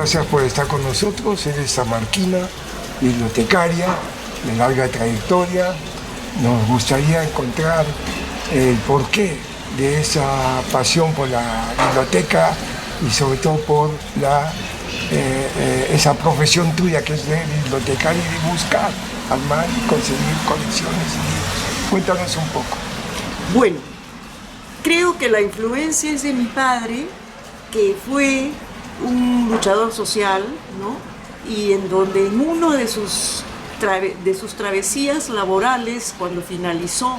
gracias por estar con nosotros. Eres samarquina, bibliotecaria de larga trayectoria. Nos gustaría encontrar el porqué de esa pasión por la biblioteca y sobre todo por esa profesión tuya que es de bibliotecaria y de buscar, armar y conseguir colecciones y libros. Cuéntanos un poco. Bueno, creo que la influencia es de mi padre, que fue un luchador social, ¿no? Y en donde en uno de sus travesías laborales, cuando finalizó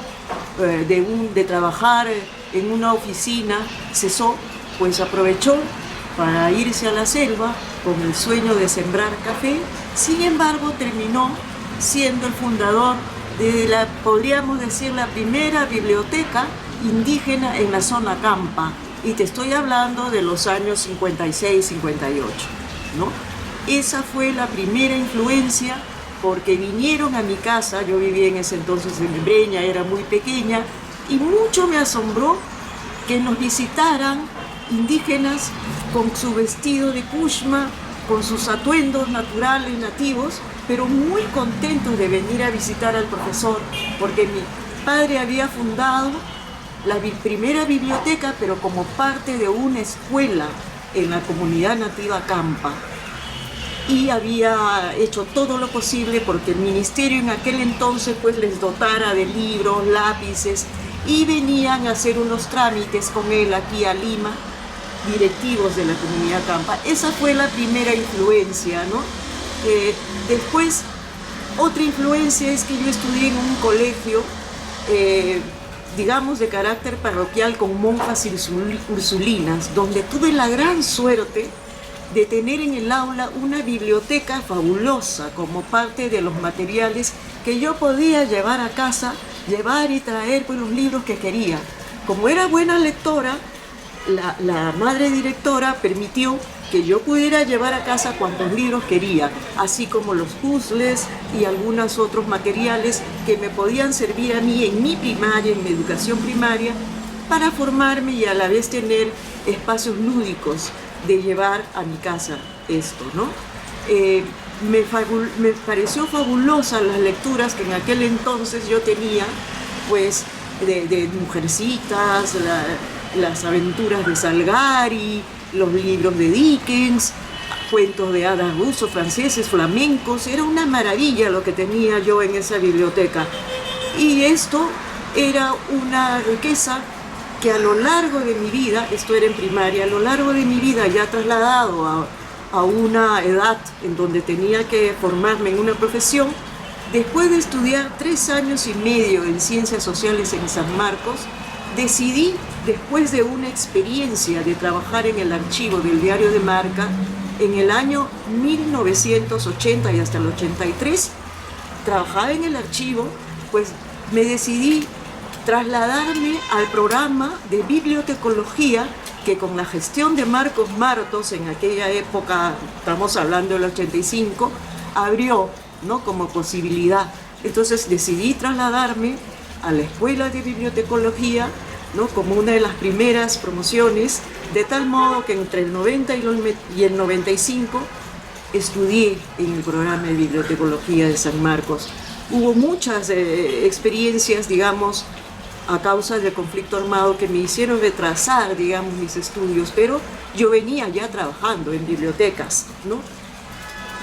de trabajar en una oficina, cesó, pues aprovechó para irse a la selva con el sueño de sembrar café. Sin embargo, terminó siendo el fundador de podríamos decir, la primera biblioteca indígena en la zona Campa. Y te estoy hablando de los años 56, 58, ¿no? Esa fue la primera influencia, porque vinieron a mi casa. Yo vivía en ese entonces en Breña, era muy pequeña, y mucho me asombró que nos visitaran indígenas con su vestido de cushma, con sus atuendos naturales, nativos, pero muy contentos de venir a visitar al profesor, porque mi padre había fundado la primera biblioteca, pero como parte de una escuela en la comunidad nativa Campa. Y había hecho todo lo posible porque el ministerio en aquel entonces pues les dotara de libros, lápices, y venían a hacer unos trámites con él aquí a Lima, directivos de la comunidad Campa. Esa fue la primera influencia, ¿no? Después, otra influencia es que yo estudié en un colegio, digamos, de carácter parroquial con monjas ursulinas, donde tuve la gran suerte de tener en el aula una biblioteca fabulosa como parte de los materiales que yo podía llevar a casa, llevar y traer pues los libros que quería. Como era buena lectora, la madre directora permitió que yo pudiera llevar a casa cuantos libros quería, así como los puzzles y algunos otros materiales que me podían servir a mí en mi primaria, en mi educación primaria, para formarme y a la vez tener espacios lúdicos de llevar a mi casa esto, ¿no? Me pareció fabulosa las lecturas que en aquel entonces yo tenía, pues de Mujercitas, las aventuras de Salgari, los libros de Dickens, cuentos de hadas rusos, franceses, flamencos. Era una maravilla lo que tenía yo en esa biblioteca. Y esto era una riqueza que a lo largo de mi vida, esto era en primaria, a lo largo de mi vida, ya trasladado a una edad en donde tenía que formarme en una profesión, después de estudiar 3 años y medio en Ciencias Sociales en San Marcos, decidí, después de una experiencia de trabajar en el archivo del Diario de Marca, en el año 1980 y hasta el 83, trabajaba en el archivo, pues me decidí trasladarme al programa de bibliotecología que con la gestión de Marcos Martos, en aquella época, estamos hablando del 85, abrió, ¿no?, como posibilidad. Entonces decidí trasladarme a la Escuela de Bibliotecología, ¿no?, como una de las primeras promociones, de tal modo que entre el 90 y el 95 estudié en el programa de Bibliotecología de San Marcos. Hubo muchas experiencias, digamos, a causa del conflicto armado que me hicieron retrasar, digamos, mis estudios, pero yo venía ya trabajando en bibliotecas, ¿no?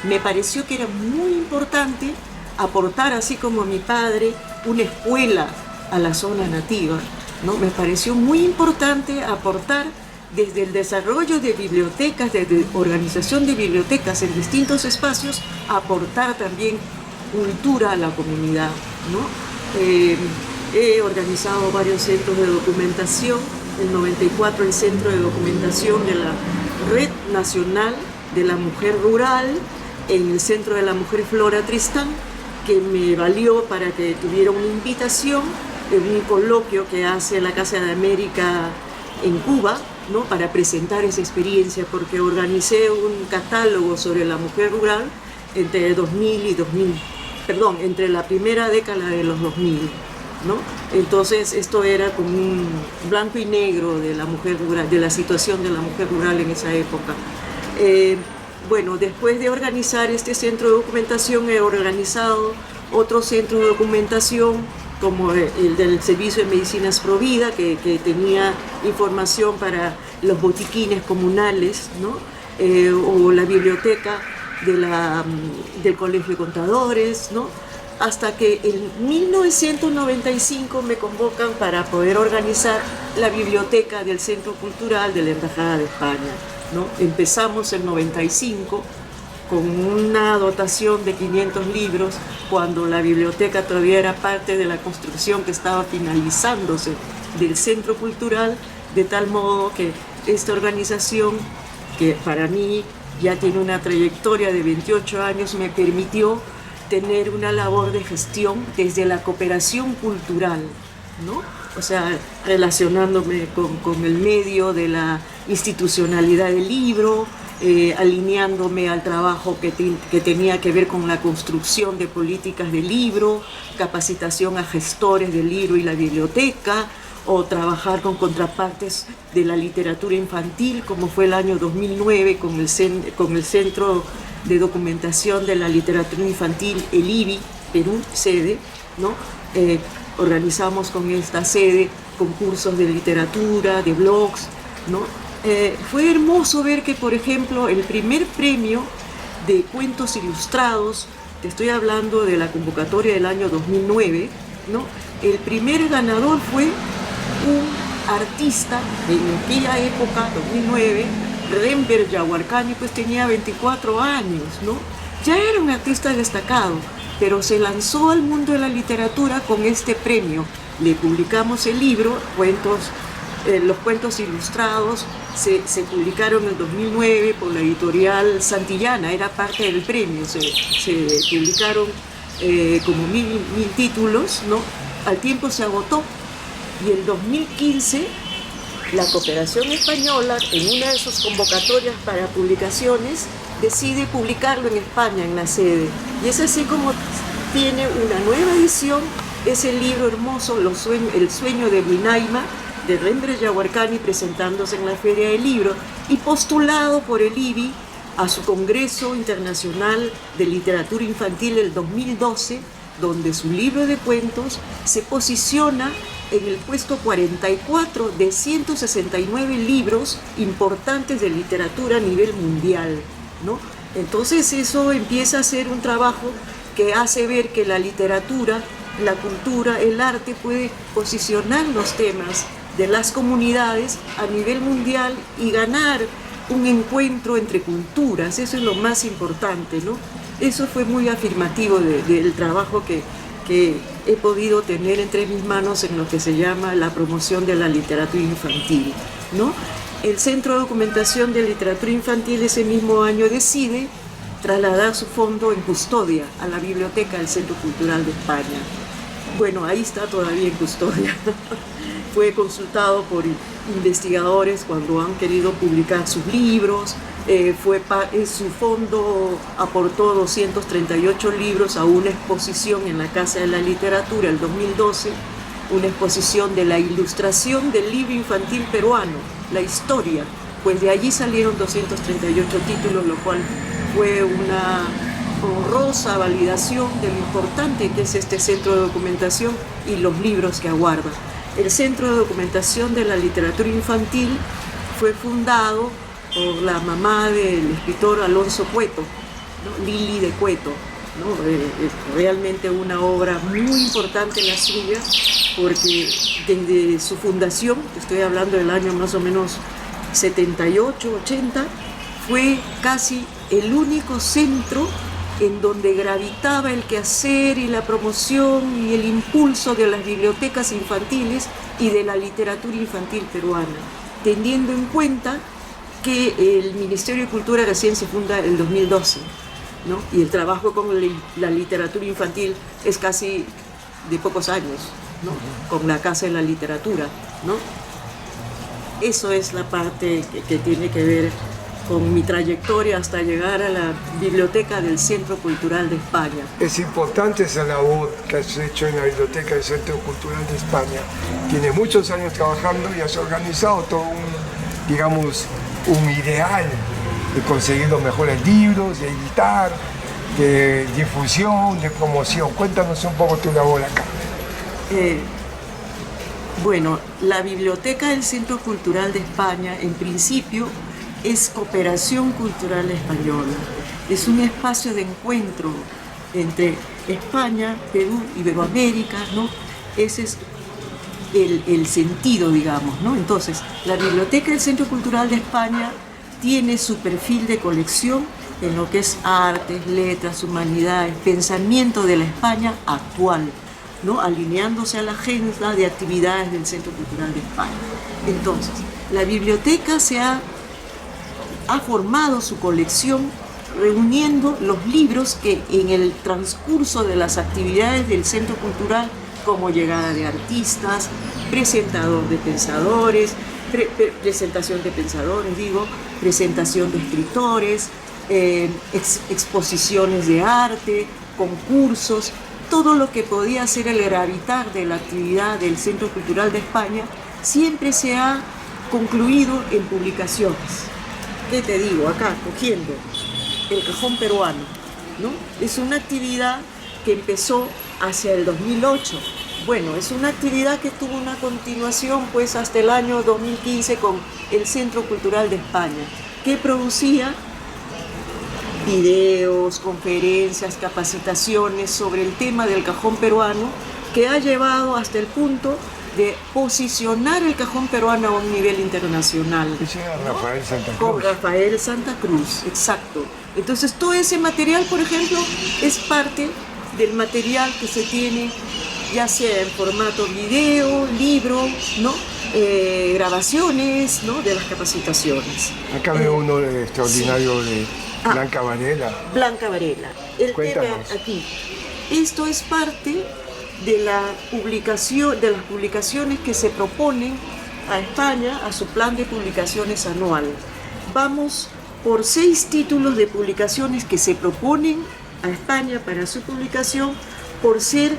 Me pareció que era muy importante aportar, así como mi padre, una escuela a la zona nativa, ¿no? Me pareció muy importante aportar desde el desarrollo de bibliotecas, desde organización de bibliotecas en distintos espacios, aportar también cultura a la comunidad, ¿no? He organizado varios centros de documentación. En el 94 el Centro de Documentación de la Red Nacional de la Mujer Rural, en el Centro de la Mujer Flora Tristán, que me valió para que tuviera una invitación en un coloquio que hace la Casa de América en Cuba, ¿no?, para presentar esa experiencia, porque organicé un catálogo sobre la mujer rural entre 2000 y 2000, perdón, entre la primera década de los 2000, ¿no? Entonces esto era como un blanco y negro de la mujer rural, de la situación de la mujer rural en esa época. bueno, después de organizar este centro de documentación, he organizado otros centros de documentación, como el del Servicio de Medicinas Provida, que tenía información para los botiquines comunales, ¿no? O la biblioteca del Colegio de Contadores, ¿no? Hasta que en 1995 me convocan para poder organizar la biblioteca del Centro Cultural de la Embajada de España, ¿no? Empezamos en 95 con una dotación de 500 libros, cuando la biblioteca todavía era parte de la construcción que estaba finalizándose del Centro Cultural, de tal modo que esta organización, que para mí ya tiene una trayectoria de 28 años, me permitió tener una labor de gestión desde la cooperación cultural, ¿no? O sea, relacionándome con el medio de la institucionalidad del libro, alineándome al trabajo que tenía que ver con la construcción de políticas del libro, capacitación a gestores del libro y la biblioteca, o trabajar con contrapartes de la literatura infantil, como fue el año 2009 con el Centro de Documentación de la Literatura Infantil, el IBI, Perú, sede, ¿no? Organizamos con esta sede concursos de literatura, de blogs, ¿no? Fue hermoso ver que, por ejemplo, el primer premio de cuentos ilustrados, te estoy hablando de la convocatoria del año 2009, ¿no? El primer ganador fue un artista en aquella época, 2009, Rember Yaguarcani, pues tenía 24 años, ¿no? Ya era un artista destacado, pero se lanzó al mundo de la literatura con este premio. Le publicamos el libro, los cuentos ilustrados, se publicaron en el 2009 por la editorial Santillana, era parte del premio, se publicaron como mil títulos, ¿no? Al tiempo se agotó, y en 2015 la Cooperación Española, en una de sus convocatorias para publicaciones, decide publicarlo en España, en la sede. Y es así como tiene una nueva edición, es el libro hermoso, El sueño de Winaima, de Rember Yaguarcani, presentándose en la Feria del Libro y postulado por el IBI a su Congreso Internacional de Literatura Infantil del 2012, donde su libro de cuentos se posiciona en el puesto 44 de 169 libros importantes de literatura a nivel mundial, ¿no? Entonces eso empieza a ser un trabajo que hace ver que la literatura, la cultura, el arte puede posicionar los temas de las comunidades a nivel mundial y ganar un encuentro entre culturas. Eso es lo más importante, ¿no? Eso fue muy afirmativo del trabajo que he podido tener entre mis manos en lo que se llama la promoción de la literatura infantil, ¿no? El Centro de Documentación de Literatura Infantil ese mismo año decide trasladar su fondo en custodia a la Biblioteca del Centro Cultural de España. Bueno, ahí está todavía en custodia. Fue consultado por investigadores cuando han querido publicar sus libros. Su fondo aportó 238 libros a una exposición en la Casa de la Literatura el 2012, una exposición de la ilustración del libro infantil peruano, la historia, pues de allí salieron 238 títulos, lo cual fue una honrosa validación de lo importante que es este centro de documentación y los libros que aguarda. El Centro de Documentación de la Literatura Infantil fue fundado por la mamá del escritor Alonso Cueto, ¿no? Lili de Cueto, ¿no? Realmente una obra muy importante la suya, porque desde su fundación, estoy hablando del año más o menos 78, 80, fue casi el único centro en donde gravitaba el quehacer y la promoción y el impulso de las bibliotecas infantiles y de la literatura infantil peruana, teniendo en cuenta que el Ministerio de Cultura recién se funda en el 2012, ¿no? Y el trabajo con la literatura infantil es casi de pocos años, ¿no? Con la Casa de la Literatura, ¿no? Eso es la parte que tiene que ver con mi trayectoria hasta llegar a la biblioteca del Centro Cultural de España. Es importante esa labor que has hecho en la biblioteca del Centro Cultural de España. Tienes muchos años trabajando y has organizado todo un ideal de conseguir los mejores libros, de editar, de difusión, de promoción. Cuéntanos un poco tu labor acá. Bueno, la Biblioteca del Centro Cultural de España, en principio, es Cooperación Cultural Española. Es un espacio de encuentro entre España, Perú, Iberoamérica, ¿no? Ese es el sentido, digamos, ¿no? Entonces, la Biblioteca del Centro Cultural de España tiene su perfil de colección en lo que es artes, letras, humanidades, pensamiento de la España actual, ¿no? Alineándose a la agenda de actividades del Centro Cultural de España. Entonces, la biblioteca ha formado su colección reuniendo los libros que en el transcurso de las actividades del Centro Cultural, como llegada de artistas, presentación de pensadores, presentación de escritores, exposiciones de arte, concursos, todo lo que podía ser el gravitar de la actividad del Centro Cultural de España, siempre se ha concluido en publicaciones. ¿Qué te digo? Acá, cogiendo el cajón peruano, ¿no? Es una actividad que empezó hacia el 2008. Bueno, es una actividad que tuvo una continuación pues hasta el año 2015 con el Centro Cultural de España, que producía videos, conferencias, capacitaciones sobre el tema del cajón peruano, que ha llevado hasta el punto de posicionar el cajón peruano a un nivel internacional. Ese era Rafael Santa Cruz. Con Rafael Santa Cruz, exacto. Entonces todo ese material, por ejemplo, es parte del material que se tiene, ya sea en formato video, libro, ¿no? Grabaciones, ¿no? De las capacitaciones. Acá veo uno extraordinario de Blanca Varela. Blanca Varela. El Cuéntanos. tema aquí. Esto es parte de las publicaciones que se proponen a España, a su plan de publicaciones anual. Vamos por 6 títulos de publicaciones que se proponen a España para su publicación, por ser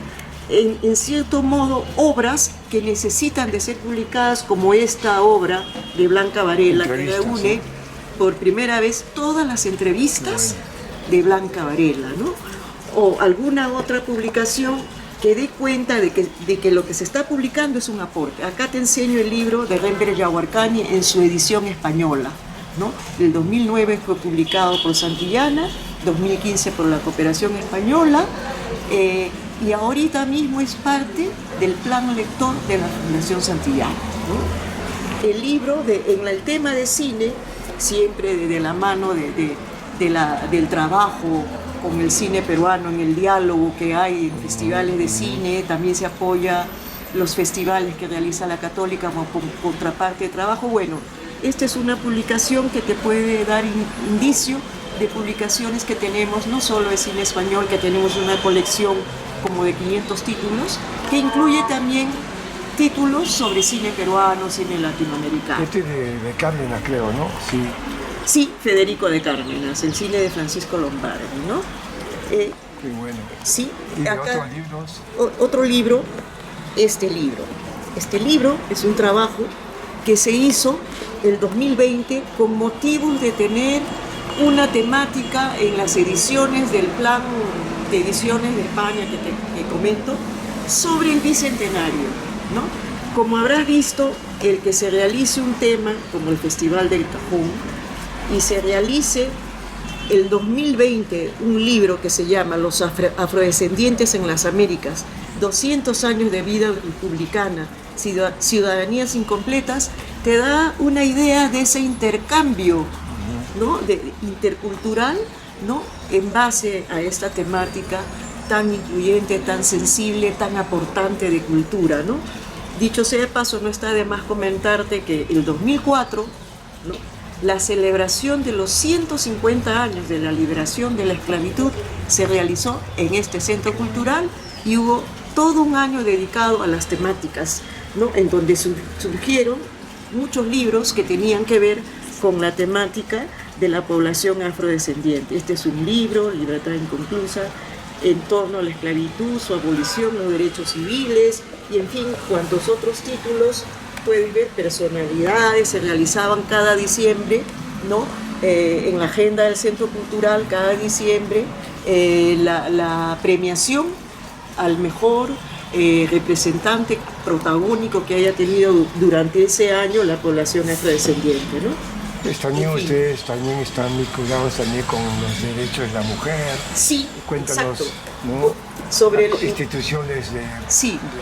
en cierto modo obras que necesitan de ser publicadas, como esta obra de Blanca Varela, que reúne por primera vez todas las entrevistas de Blanca Varela, ¿no? O alguna otra publicación que dé cuenta de que lo que se está publicando es un aporte. Acá te enseño el libro de Rember Yahuarcani en su edición española, ¿no? Del 2009 fue publicado por Santillana, 2015 por la Cooperación Española, y ahorita mismo es parte del plan lector de la Fundación Santillana, ¿no? El libro, en el tema de cine, siempre de la mano del trabajo con el cine peruano, en el diálogo que hay en festivales de cine, también se apoya los festivales que realiza la Católica como contraparte de trabajo. Bueno, esta es una publicación que te puede dar indicio de publicaciones que tenemos, no solo de cine español, que tenemos una colección como de 500 títulos, que incluye también títulos sobre cine peruano, cine latinoamericano. Este de Cárdenas, creo, ¿no? Sí. Sí, Federico de Cárdenas, el cine de Francisco Lombardi, ¿no? Qué bueno. Sí. ¿Y de acá, otros libros? Otro libro, este libro. Este libro es un trabajo que se hizo el 2020 con motivos de tener una temática en las ediciones del plan de ediciones de España que comento, sobre el bicentenario, ¿no? Como habrás visto, el que se realice un tema como el Festival del Cajón y se realice el 2020 un libro que se llama Los afrodescendientes en las Américas, 200 años de vida republicana, ciudadanías incompletas, te da una idea de ese intercambio, ¿no? Intercultural, ¿no? En base a esta temática tan incluyente, tan sensible, tan aportante de cultura, ¿no? Dicho sea de paso, no está de más comentarte que el 2004, ¿no? La celebración de los 150 años de la liberación de la esclavitud se realizó en este centro cultural y hubo todo un año dedicado a las temáticas, ¿no? En donde surgieron muchos libros que tenían que ver con la temática de la población afrodescendiente. Este es un libro, Libertad Inconclusa, en torno a la esclavitud, su abolición, los derechos civiles y en fin, cuantos otros títulos pueden ver, personalidades, se realizaban cada diciembre, ¿no? en la agenda del Centro Cultural cada diciembre la premiación al mejor representante protagónico que haya tenido durante ese año la población afrodescendiente, ¿no? También ustedes también están vinculados también con los derechos de la mujer. Sí, cuéntanos, exacto. ¿no? Sobre las instituciones de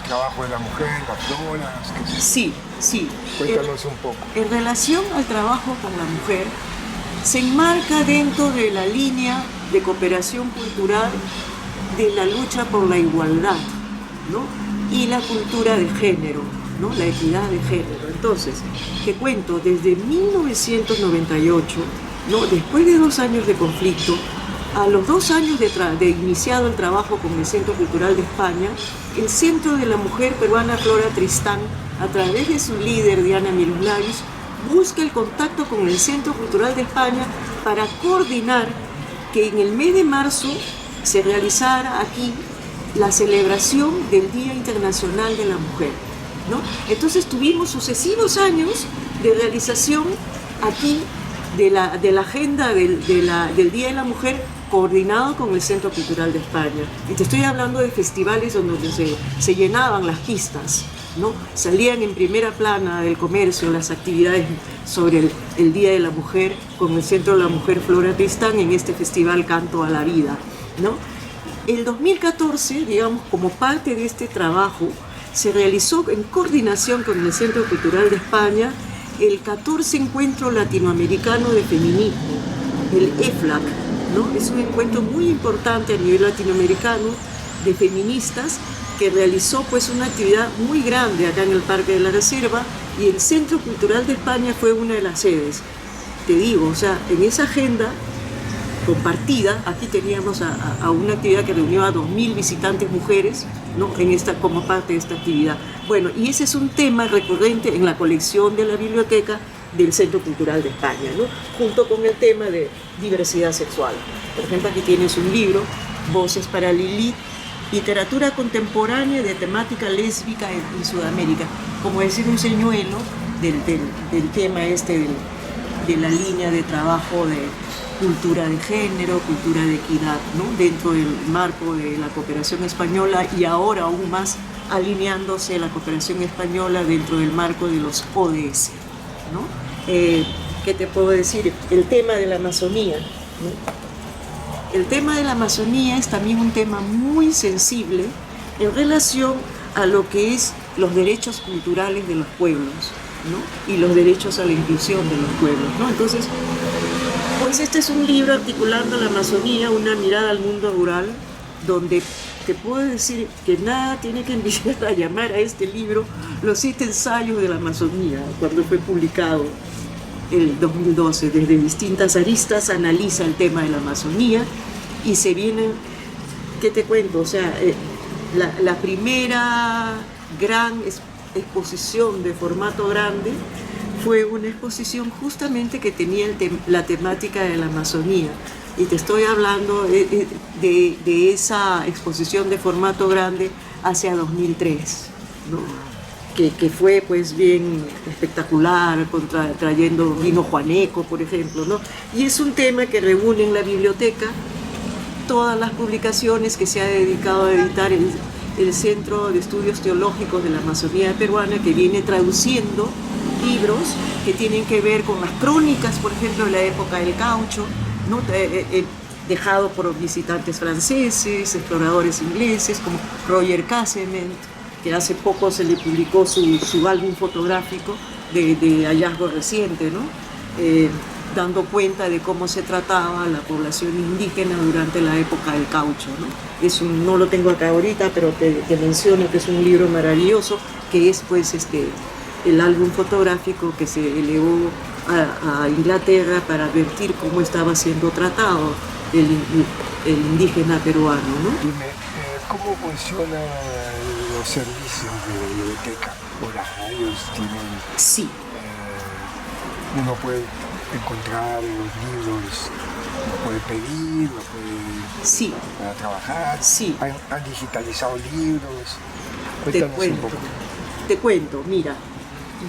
trabajo de la mujer, las floras. Sí. Cuéntanos un poco. En relación al trabajo con la mujer, se enmarca dentro de la línea de cooperación cultural de la lucha por la igualdad, ¿no? Y la cultura de género, ¿no? La equidad de género. Entonces, te cuento, desde 1998, ¿no? Después de 2 años de conflicto, a los 2 años de iniciado el trabajo con el Centro Cultural de España, el Centro de la Mujer Peruana Flora Tristán, a través de su líder Diana Miroslavis, busca el contacto con el Centro Cultural de España para coordinar que en el mes de marzo se realizara aquí la celebración del Día Internacional de la Mujer, ¿no? Entonces tuvimos sucesivos años de realización aquí de la agenda del Día de la Mujer coordinado con el Centro Cultural de España. Y te estoy hablando de festivales donde se llenaban las pistas, ¿no? Salían en primera plana del comercio las actividades sobre el Día de la Mujer con el Centro de la Mujer Flora Tristán en este festival Canto a la Vida, ¿no? El 2014, digamos, como parte de este trabajo, se realizó en coordinación con el Centro Cultural de España el 14 Encuentro Latinoamericano de Feminismo, el EFLAC, ¿no? Es un encuentro muy importante a nivel latinoamericano de feministas que realizó pues una actividad muy grande acá en el Parque de la Reserva, y el Centro Cultural de España fue una de las sedes. Te digo, o sea, en esa agenda compartida, aquí teníamos a una actividad que reunió a 2.000 visitantes mujeres, ¿no? Como parte de esta actividad. Bueno, y ese es un tema recurrente en la colección de la biblioteca del Centro Cultural de España, ¿no? Junto con el tema de diversidad sexual. Por ejemplo, aquí tienes un libro, Voces para Lilith, literatura contemporánea de temática lésbica en Sudamérica, como decir un señuelo del tema de la línea de trabajo de cultura de género, cultura de equidad, ¿no? Dentro del marco de la cooperación española, y ahora aún más alineándose la cooperación española dentro del marco de los ODS, ¿no? ¿Qué te puedo decir? El tema de la Amazonía, ¿no? El tema de la Amazonía es también un tema muy sensible en relación a lo que es los derechos culturales de los pueblos, ¿no? Y los derechos a la inclusión de los pueblos, ¿no? Entonces, pues este es un libro articulando la Amazonía, una mirada al mundo rural, donde te puedo decir que nada tiene que enviar a llamar a este libro Los 7 ensayos de la Amazonía, cuando fue publicado el 2012. Desde distintas aristas analiza el tema de la Amazonía y se viene, ¿qué te cuento? O sea, la primera gran exposición de formato grande fue una exposición justamente que tenía la temática de la Amazonía. Y te estoy hablando de esa exposición de formato grande hacia 2003, ¿no? Que fue pues bien espectacular, trayendo vino Juaneco, por ejemplo, ¿no? Y es un tema que reúne en la biblioteca todas las publicaciones que se ha dedicado a editar el Centro de Estudios Teológicos de la Amazonía Peruana, que viene traduciendo libros que tienen que ver con las crónicas, por ejemplo, de la época del caucho, ¿no? Dejado por visitantes franceses, exploradores ingleses, como Roger Casement, que hace poco se le publicó su álbum fotográfico de hallazgo reciente, ¿no? Dando cuenta de cómo se trataba la población indígena durante la época del caucho, ¿no? No lo tengo acá ahorita, pero te menciono que es un libro maravilloso, que es pues el álbum fotográfico que se elevó a Inglaterra para advertir cómo estaba siendo tratado el indígena peruano, ¿no? Dime, ¿cómo funcionan los servicios de la biblioteca? Ahora, ellos tienen... Sí. Uno puede encontrar los libros, lo puede pedir, lo puede... Sí. Para trabajar. Sí. Han digitalizado libros. Cuéntanos un poco. Te cuento, mira.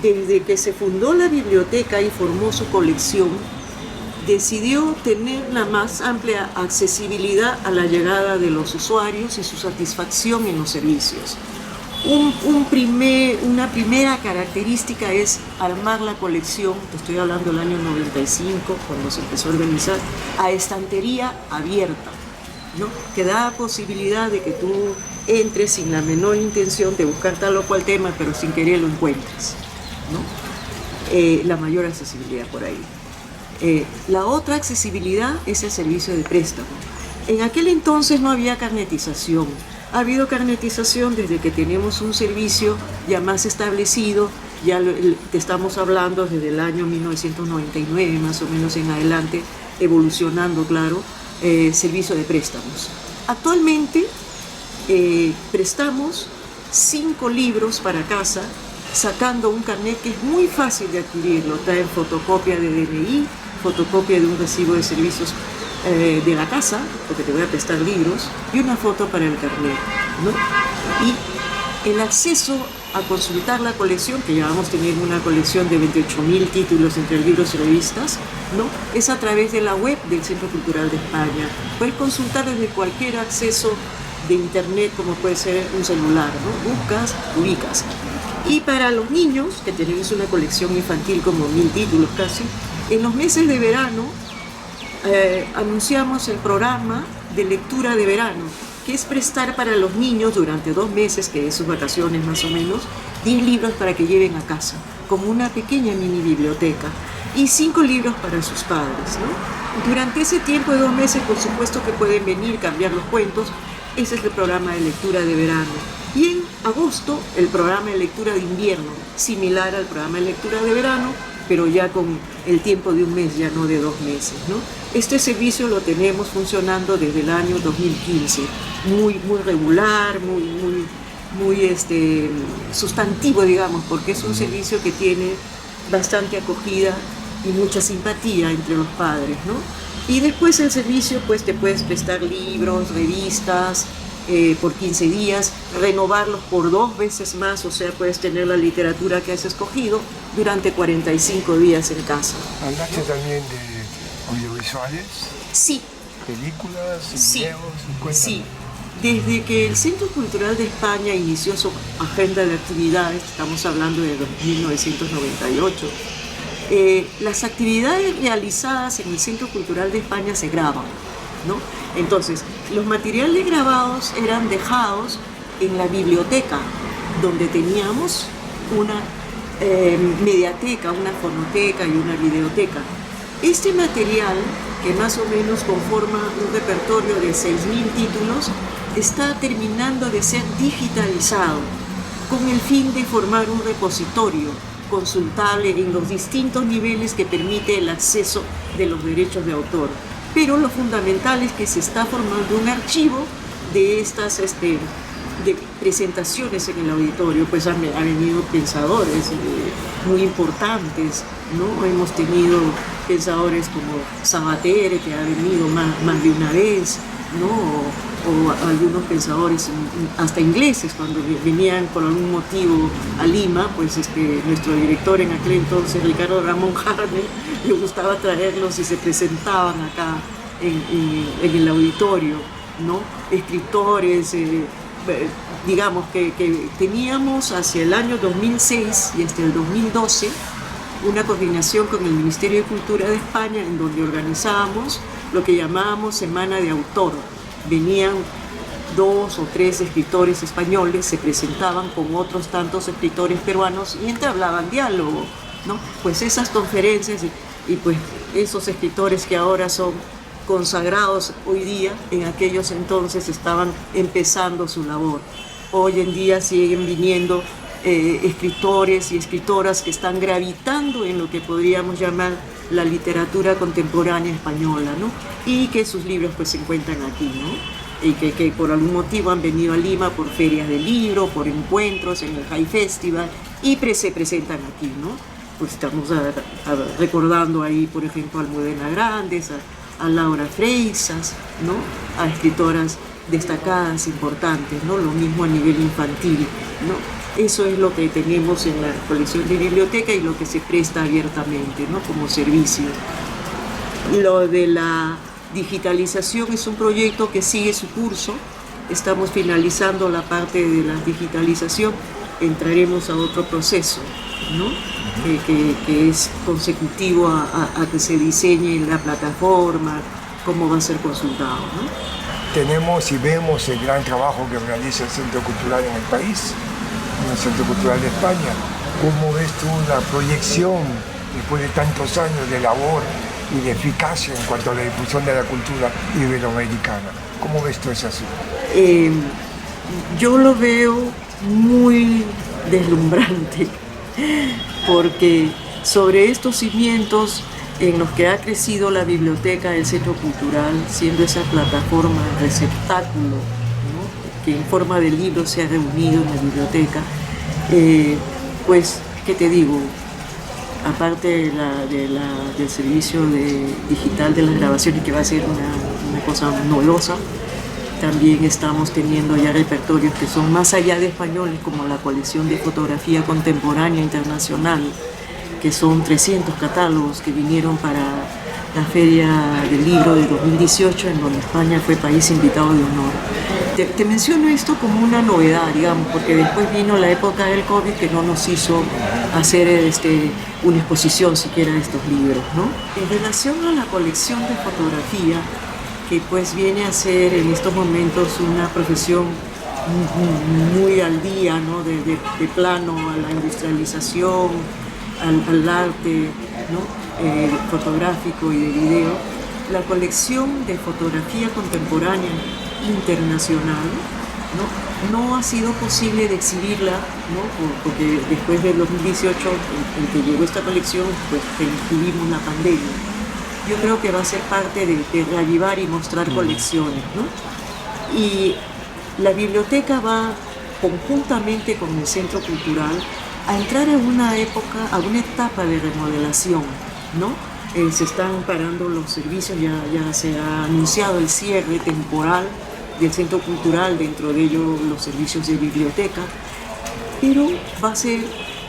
Desde que se fundó la biblioteca y formó su colección, decidió tener la más amplia accesibilidad a la llegada de los usuarios y su satisfacción en los servicios. Una primera característica es armar la colección, te estoy hablando del año 95, cuando se empezó a organizar, a estantería abierta, ¿no? Que da posibilidad de que tú entres sin la menor intención de buscar tal o cual tema, pero sin querer lo encuentres, ¿no? La mayor accesibilidad por ahí. La otra accesibilidad es el servicio de préstamo. En aquel entonces no había carnetización. Ha habido carnetización desde que tenemos un servicio ya más establecido, ya te estamos hablando desde el año 1999 más o menos en adelante, evolucionando, claro, servicio de préstamos. Actualmente prestamos 5 libros para casa, sacando un carnet que es muy fácil de adquirirlo. Traen fotocopia de DNI, fotocopia de un recibo de servicios de la casa, porque te voy a prestar libros, y una foto para el carnet, ¿no? Y el acceso a consultar la colección, que ya vamos a tener una colección de 28.000 títulos entre libros y revistas, ¿no? Es a través de la web del Centro Cultural de España. Puedes consultar desde cualquier acceso de internet, como puede ser un celular, ¿no? Buscas, ubicas. Y para los niños, que tenemos una colección infantil como 1.000 títulos casi, en los meses de verano anunciamos el programa de lectura de verano, que es prestar para los niños durante 2 meses, que es sus vacaciones más o menos, 10 libros para que lleven a casa, como una pequeña mini biblioteca, y 5 libros para sus padres, ¿no? Durante ese tiempo de 2 meses, por supuesto que pueden venir, cambiar los cuentos. Ese es el programa de lectura de verano. Y en agosto, el programa de lectura de invierno, similar al programa de lectura de verano, pero ya con el tiempo de 1 mes, ya no de 2 meses, ¿no? Este servicio lo tenemos funcionando desde el año 2015, muy regular, muy sustantivo, digamos, porque es un servicio que tiene bastante acogida y mucha simpatía entre los padres, ¿no? Y después el servicio, pues te puedes prestar libros, revistas, por 15 días, renovarlos por 2 veces más, o sea, puedes tener la literatura que has escogido durante 45 días en casa. ¿Hablaste también de audiovisuales? Sí. ¿Películas, Sí. videos? Cuéntame. Sí. Desde que el Centro Cultural de España inició su agenda de actividades, estamos hablando de 1998, las actividades realizadas en el Centro Cultural de España se graban, ¿no? Entonces, los materiales grabados eran dejados en la biblioteca, donde teníamos una mediateca, una fonoteca y una videoteca. Este material, que más o menos conforma un repertorio de 6.000 títulos, está terminando de ser digitalizado, con el fin de formar un repositorio consultable en los distintos niveles que permite el acceso de los derechos de autor. Pero lo fundamental es que se está formando un archivo de estas de presentaciones en el auditorio. Pues han venido pensadores muy importantes, ¿no? Hemos tenido pensadores como Sabater, que ha venido más de una vez, ¿no? O algunos pensadores hasta ingleses, cuando venían por algún motivo a Lima, pues nuestro director en aquel entonces, Ricardo Ramón Jarne, le gustaba traerlos y se presentaban acá en el auditorio, ¿no? Escritores, digamos que teníamos hacia el año 2006 y hasta el 2012 una coordinación con el Ministerio de Cultura de España, en donde organizábamos lo que llamábamos Semana de Autor. Venían 2 o 3 escritores españoles, se presentaban con otros tantos escritores peruanos y entablaban diálogo, ¿no? Pues esas conferencias y pues esos escritores que ahora son consagrados hoy día, en aquellos entonces estaban empezando su labor. Hoy en día siguen viniendo escritores y escritoras que están gravitando en lo que podríamos llamar la literatura contemporánea española, ¿no? Y que sus libros pues se encuentran aquí, ¿no? Y que por algún motivo han venido a Lima por ferias de libro, por encuentros en el High Festival y se presentan aquí, ¿no? Pues estamos recordando ahí, por ejemplo, a Almudena Grandes, a Laura Freixas, ¿no? A escritoras destacadas, importantes, ¿no? Lo mismo a nivel infantil, ¿no? Eso es lo que tenemos en la colección de biblioteca y lo que se presta abiertamente, ¿no? Como servicio. Lo de la digitalización es un proyecto que sigue su curso. Estamos finalizando la parte de la digitalización, entraremos a otro proceso, ¿no? que es consecutivo a que se diseñe la plataforma, cómo va a ser consultado, ¿no? Tenemos y vemos el gran trabajo que realiza el Centro Cultural en el país, en el Centro Cultural de España. ¿Cómo ves tú la proyección después de tantos años de labor y de eficacia en cuanto a la difusión de la cultura iberoamericana? ¿Cómo ves tú ese asunto? Yo lo veo muy deslumbrante, porque sobre estos cimientos en los que ha crecido la biblioteca del Centro Cultural, siendo esa plataforma, receptáculo, ¿no?, que en forma de libros se ha reunido en la biblioteca, pues, ¿qué te digo? Aparte del servicio digital de las grabaciones, que va a ser una cosa novedosa, también estamos teniendo ya repertorios que son más allá de españoles, como la colección de fotografía contemporánea internacional, que son 300 catálogos que vinieron para la Feria del Libro de 2018, en donde España fue país invitado de honor. Te menciono esto como una novedad, digamos, porque después vino la época del COVID, que no nos hizo hacer una exposición siquiera de estos libros, ¿no? En relación a la colección de fotografía, que pues viene a ser en estos momentos una profesión muy al día, ¿no?, de plano a la industrialización, al arte, ¿no?, fotográfico y de video. La colección de fotografía contemporánea internacional, no ha sido posible de exhibirla, ¿no?, porque después del 2018, en que llegó esta colección, pues tuvimos la pandemia. Yo creo que va a ser parte de reavivar y mostrar colecciones, ¿no? Y la biblioteca va, conjuntamente con el Centro Cultural, a entrar en una etapa de remodelación, ¿no? Se están parando los servicios, ya se ha anunciado el cierre temporal del Centro Cultural, dentro de ello los servicios de biblioteca, pero va a ser,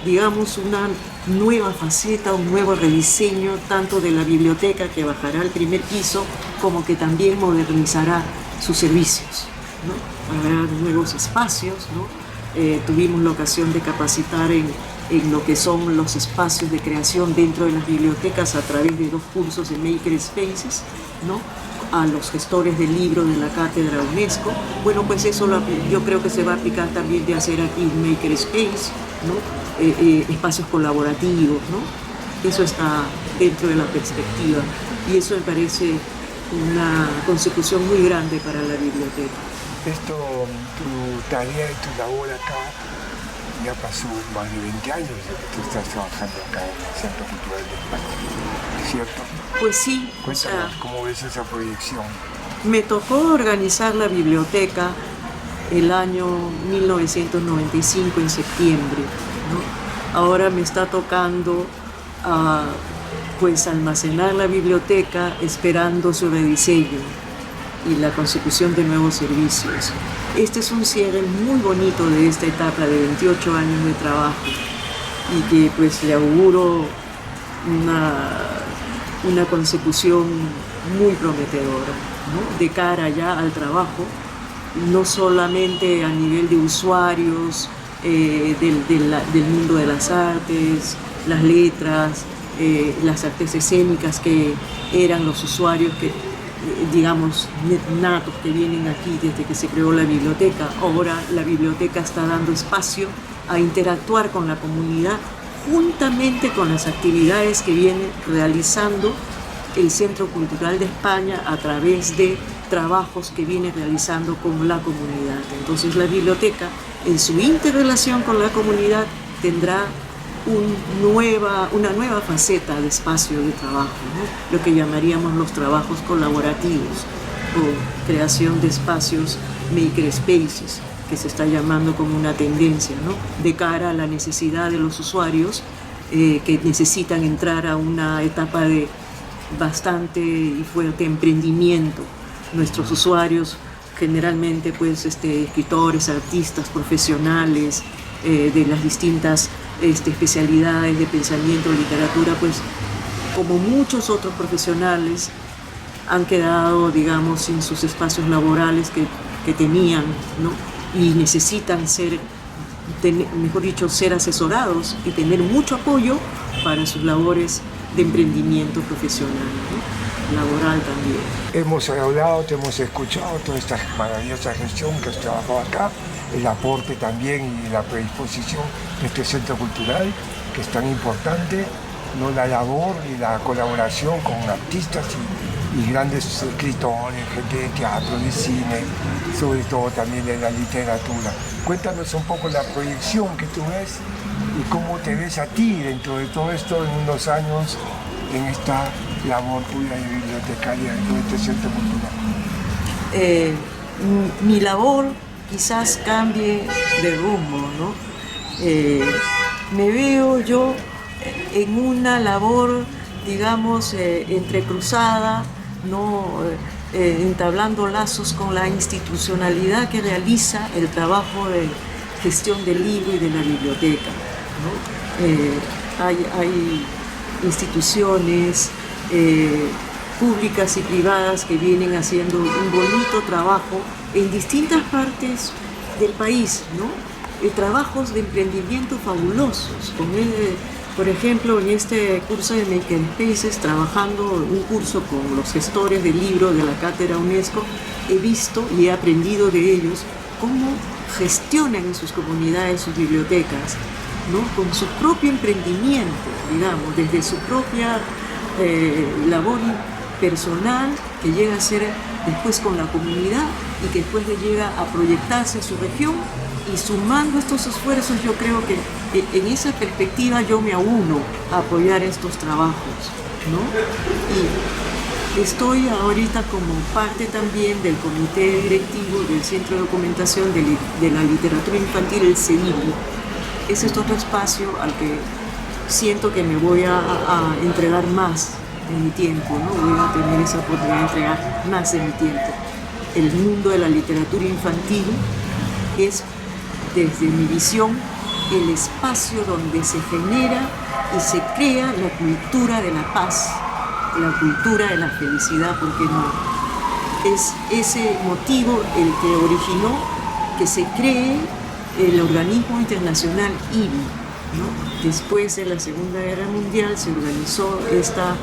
digamos, una nueva faceta, un nuevo rediseño tanto de la biblioteca, que bajará al primer piso, como que también modernizará sus servicios, ¿no? Habrá nuevos espacios, ¿no? Tuvimos la ocasión de capacitar en lo que son los espacios de creación dentro de las bibliotecas a través de 2 cursos de Maker Spaces, ¿no?, a los gestores del libro de la Cátedra UNESCO. Bueno, pues eso yo creo que se va a aplicar también de hacer aquí un Maker Space, ¿no?, espacios colaborativos, ¿no? Eso está dentro de la perspectiva, y eso me parece una consecución muy grande para la biblioteca. Tu tarea y tu labor acá ya pasó más de 20 años desde que tú estás trabajando acá en el Centro Cultural de España, ¿cierto? Pues sí. Cuéntanos, ¿cómo ves esa proyección? Me tocó organizar la biblioteca el año 1995, en septiembre, ¿no? Ahora me está tocando pues almacenar la biblioteca, esperando su rediseño y la consecución de nuevos servicios. Este es un cierre muy bonito de esta etapa de 28 años de trabajo, y que pues le auguro una consecución muy prometedora, ¿no?, de cara ya al trabajo, no solamente a nivel de usuarios del mundo de las artes, las letras, las artes escénicas, que eran los usuarios que, digamos, natos, que vienen aquí desde que se creó la biblioteca. Ahora la biblioteca está dando espacio a interactuar con la comunidad, juntamente con las actividades que viene realizando el Centro Cultural de España a través de trabajos que viene realizando con la comunidad. Entonces la biblioteca, en su interrelación con la comunidad, tendrá una nueva faceta de espacio de trabajo, ¿no?, lo que llamaríamos los trabajos colaborativos o creación de espacios maker spaces, que se está llamando como una tendencia, ¿no?, de cara a la necesidad de los usuarios que necesitan entrar a una etapa de bastante y fuerte emprendimiento. Nuestros usuarios, generalmente pues escritores, artistas, profesionales de las distintas especialidades de pensamiento, literatura, pues como muchos otros profesionales, han quedado, digamos, sin sus espacios laborales que tenían, ¿no? Y necesitan ser, mejor dicho, ser asesorados y tener mucho apoyo para sus labores de emprendimiento profesional, ¿no? Laboral también. Hemos hablado, te hemos escuchado toda esta maravillosa gestión que has trabajado acá, el aporte también y la predisposición de este centro cultural, que es tan importante, ¿no? La labor y la colaboración con artistas y grandes escritores, gente de teatro, de cine, sobre todo también de la literatura. Cuéntanos un poco la proyección que tú ves y cómo te ves a ti dentro de todo esto en unos años en esta labor tuya de bibliotecaria dentro de este centro cultural. Mi labor quizás cambie de rumbo, ¿no? Me veo yo en una labor, digamos, entrecruzada, ¿no? Entablando lazos con la institucionalidad que realiza el trabajo de gestión del libro y de la biblioteca, ¿no? Hay instituciones públicas y privadas que vienen haciendo un bonito trabajo en distintas partes del país, ¿no? Trabajos de emprendimiento fabulosos. Por ejemplo, en este curso de Makerspaces, trabajando un curso con los gestores del libro de la Cátedra UNESCO, he visto y he aprendido de ellos cómo gestionan en sus comunidades sus bibliotecas, ¿no? Con su propio emprendimiento, digamos, desde su propia labor personal, que llega a ser después con la comunidad y que después le llega a proyectarse en su región. Y sumando estos esfuerzos, yo creo que en esa perspectiva yo me auno a apoyar estos trabajos, ¿no? Y estoy ahorita como parte también del comité directivo del Centro de Documentación de la Literatura Infantil, el CEDILI. Ese es otro espacio al que siento que me voy a entregar más de mi tiempo, ¿no? Voy a tener esa oportunidad de entregar más de mi tiempo. El mundo de la literatura infantil es, desde mi visión, el espacio donde se genera y se crea la cultura de la paz, la cultura de la felicidad, ¿por qué no? Es ese motivo el que originó que se cree el organismo internacional IBI, ¿no? Después de la Segunda Guerra Mundial se organizó esta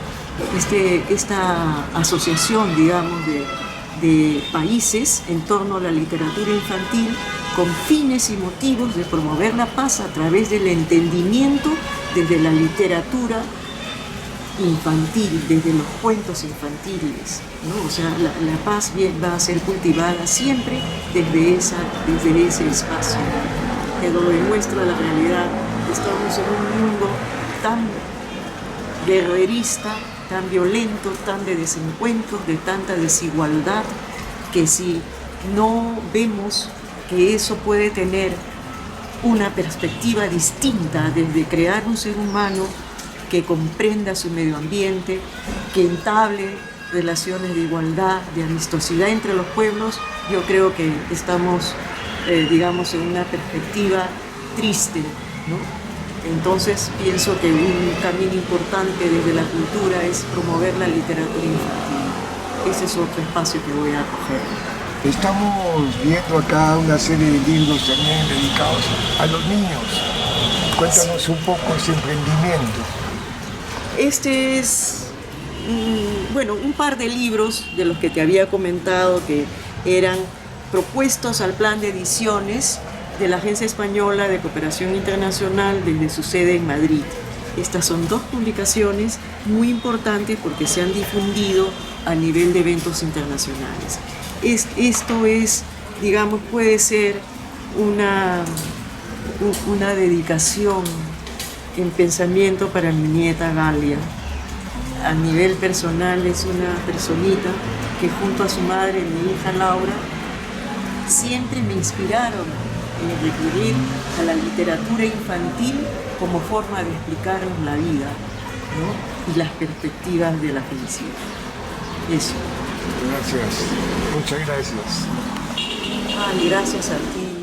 asociación, digamos, de países en torno a la literatura infantil, con fines y motivos de promover la paz a través del entendimiento desde la literatura infantil, desde los cuentos infantiles, ¿no? O sea, la paz va a ser cultivada siempre desde ese espacio, que lo demuestra la realidad. Estamos en un mundo tan guerrerista, tan violento, tan de desencuentros, de tanta desigualdad, que si no vemos que eso puede tener una perspectiva distinta desde crear un ser humano que comprenda su medio ambiente, que entable relaciones de igualdad, de amistosidad entre los pueblos, yo creo que estamos, digamos, en una perspectiva triste, ¿no? Entonces pienso que un camino importante desde la cultura es promover la literatura infantil. Ese es otro espacio que voy a acoger. Estamos viendo acá una serie de libros también dedicados a los niños. Cuéntanos un poco ese emprendimiento. Este es, bueno, un par de libros de los que te había comentado que eran propuestos al plan de ediciones de la Agencia Española de Cooperación Internacional desde su sede en Madrid. Estas son dos publicaciones muy importantes porque se han difundido a nivel de eventos internacionales. Esto es, digamos, puede ser una dedicación en pensamiento para mi nieta Galia. A nivel personal es una personita que junto a su madre, mi hija Laura, siempre me inspiraron en recurrir a la literatura infantil como forma de explicarnos la vida, ¿no? Y las perspectivas de la felicidad. Eso. Gracias, muchas gracias. Ay, gracias a ti.